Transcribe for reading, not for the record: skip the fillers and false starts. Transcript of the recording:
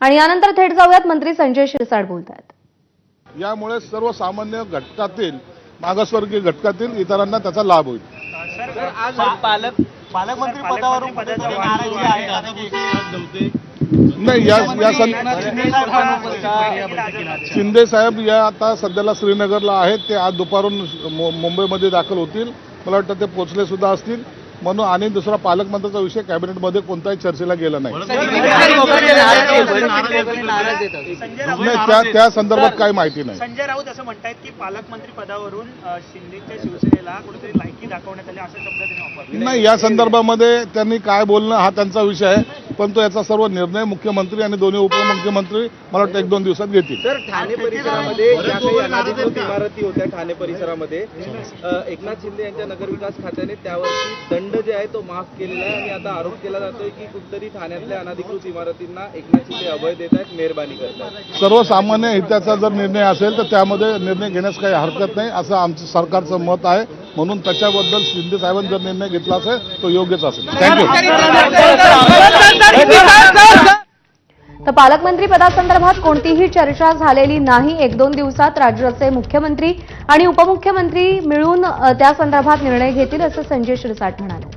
आणि यानंतर थेट जाऊयात मंत्री संजय शिरसाट बोलतात। यामुळे सर्वसामान्य घटकातील मागासवर्गीय घटकातील इतरांना त्याचा लाभ होईल। आज पालकमंत्री पदावरून कुठेतरी नाराजी आहे। नाही शिंदे साहेब या आता सध्याला श्रीनगरला आहेत, ते आज दुपारून मुंबईमध्ये दाखल होतील, मला वाटतं ते पोहोचले सुद्धा असतील, म्हणून आणि दुसरा पालकमंत्र्याचा विषय कॅबिनेटमध्ये कोणताही चर्चेला गेला नाही। त्या संदर्भात काही माहिती नाही। संजय राऊत असं म्हणतायत की पालकमंत्री पदावरून शिंदेच्या शिवसेनेला कुठेतरी लायकी दाखवण्यात आली असा शब्द त्यांनी वापरला। नाही, या संदर्भामध्ये त्यांनी काय बोलणं हा त्यांचा विषय आहे, पण तो याचा सर्व निर्णय मुख्यमंत्री आणि दोन्ही उपमुख्यमंत्री मला वाटतं 1-2 दिवसात घेतील। सर, ठाणे परिसरामध्ये ज्या काही अनाधिकृत इमारती होत्या ठाणे परिसरामध्ये एकनाथ शिंदे यांच्या नगरविकास खात्याने त्यावरती दंड जे आहे तो माफ केलेला आहे आणि आता आरोप केला जातोय की कुठेतरी ठाण्यातल्या अनाधिकृत इमारतींना एकनाथ शिंदे अभय देत आहेत, मेहरबानी करतात। सर्वसामान्य हिताचा जर निर्णय असेल तर त्यामध्ये निर्णय घेण्यास काही हरकत नाही असं आमचं सरकारचं मत आहे, म्हणून त्याच्याबद्दल शिंदे साहेबांनी जर निर्णय घेतला असेल तो योग्यच असेल। थँक्यू। तर पालकमंत्री पदासंदर्भात कोणतीही चर्चा झालेली नाही। 1-2 दिवसात राज्याचे मुख्यमंत्री आणि उपमुख्यमंत्री मिळून त्या संदर्भात निर्णय घेतील असं संजय शिरसाट म्हणाले।